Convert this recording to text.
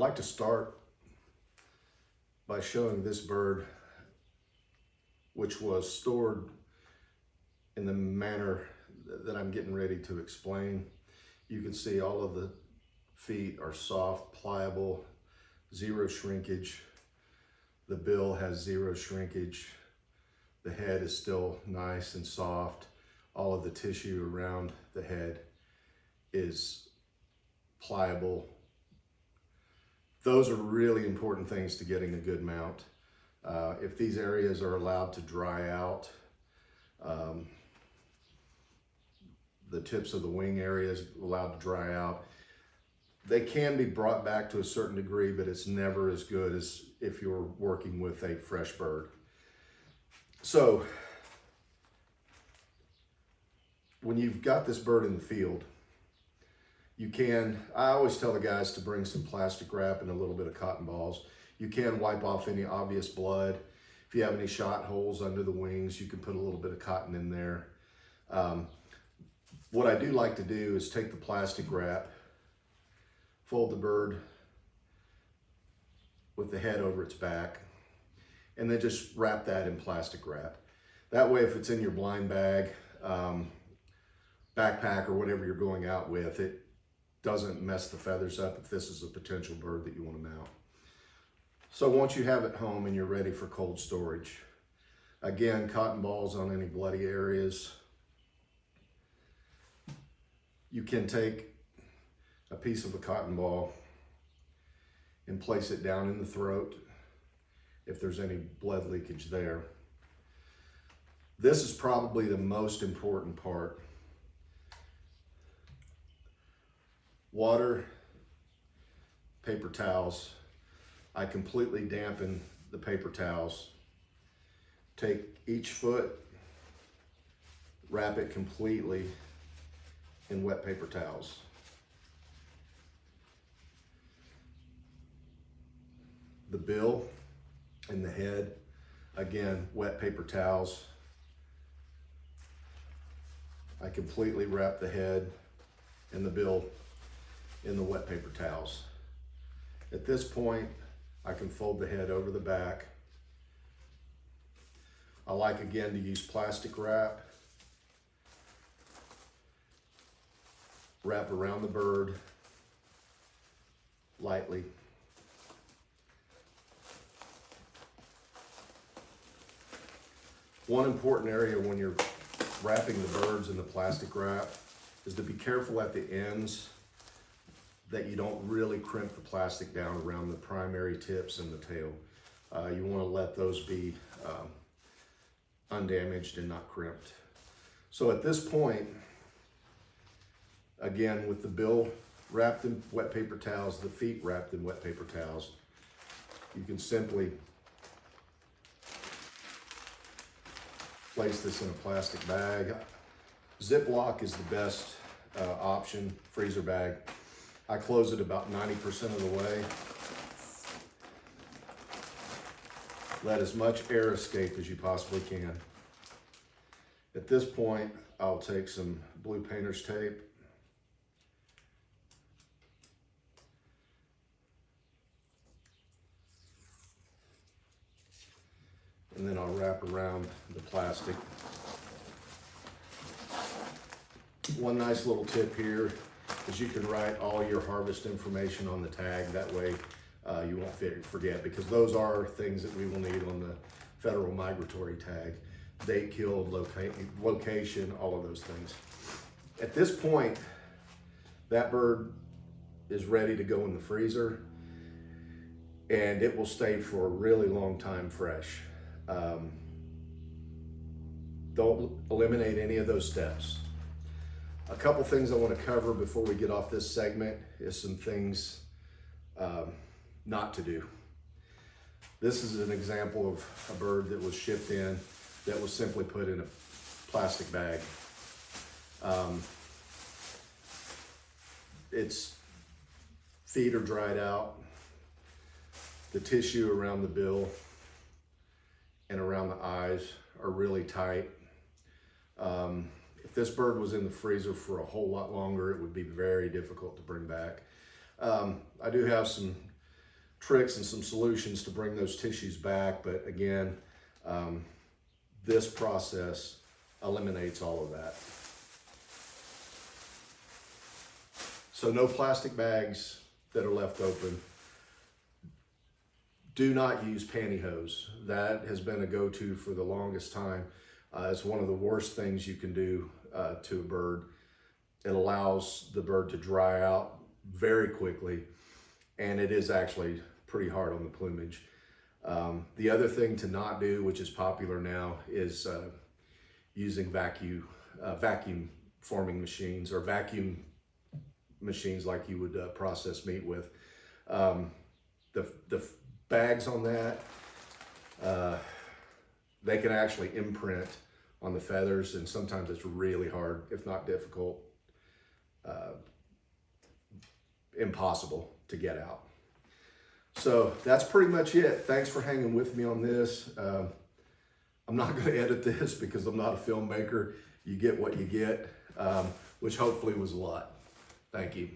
like to start by showing this bird, which was stored in the manner that I'm getting ready to explain. You can see all of the feet are soft, pliable, zero shrinkage. The bill has zero shrinkage. The head is still nice and soft. All of the tissue around the head is pliable. Those are really important things to getting a good mount. If these areas are allowed to dry out, the tips of the wing areas allowed to dry out, they can be brought back to a certain degree, but it's never as good as if you're working with a fresh bird. So when you've got this bird in the field, I always tell the guys to bring some plastic wrap and a little bit of cotton balls. You can wipe off any obvious blood. If you have any shot holes under the wings, you can put a little bit of cotton in there. What I do like to do is take the plastic wrap, fold the bird with the head over its back, and then just wrap that in plastic wrap. That way, if it's in your blind bag, backpack, or whatever you're going out with, it doesn't mess the feathers up if this is a potential bird that you want to mount. So once you have it home and you're ready for cold storage, again, cotton balls on any bloody areas. You can take a piece of a cotton ball and place it down in the throat if there's any blood leakage there. This is probably the most important part. Water, paper towels. I completely dampen the paper towels. Take each foot, wrap it completely in wet paper towels. The bill and the head, again, wet paper towels. I completely wrap the head and the bill in the wet paper towels. At this point, I can fold the head over the back. I like, again, to use plastic wrap. Wrap around the bird lightly. One important area when you're wrapping the birds in the plastic wrap is to be careful at the ends that you don't really crimp the plastic down around the primary tips and the tail. You want to let those be undamaged and not crimped. So at this point, again, with the bill wrapped in wet paper towels, the feet wrapped in wet paper towels, you can simply place this in a plastic bag. Ziploc is the best option, freezer bag. I close it about 90% of the way. Let as much air escape as you possibly can. At this point, I'll take some blue painter's tape. And then I'll wrap around the plastic. One nice little tip here is you can write all your harvest information on the tag. That way you won't forget, because those are things that we will need on the federal migratory tag. Date killed, location, all of those things. At this point, that bird is ready to go in the freezer, and it will stay for a really long time fresh. Don't eliminate any of those steps. A couple things I want to cover before we get off this segment is some things not to do. This is an example of a bird that was shipped in that was simply put in a plastic bag. Its feet are dried out. The tissue around the bill and around the eyes are really tight. If this bird was in the freezer for a whole lot longer, it would be very difficult to bring back. I do have some tricks and some solutions to bring those tissues back. But again, this process eliminates all of that. So no plastic bags that are left open. Do not use pantyhose. That has been a go-to for the longest time. It's one of the worst things you can do to a bird. It allows the bird to dry out very quickly, and it is actually pretty hard on the plumage. The other thing to not do, which is popular now, is using vacuum forming machines, or vacuum machines like you would process meat with. The bags on that, they can actually imprint on the feathers, and sometimes it's really hard, if not difficult, impossible to get out. So that's pretty much it. Thanks for hanging with me on this. I'm not going to edit this because I'm not a filmmaker. You get what you get, which hopefully was a lot. Thank you.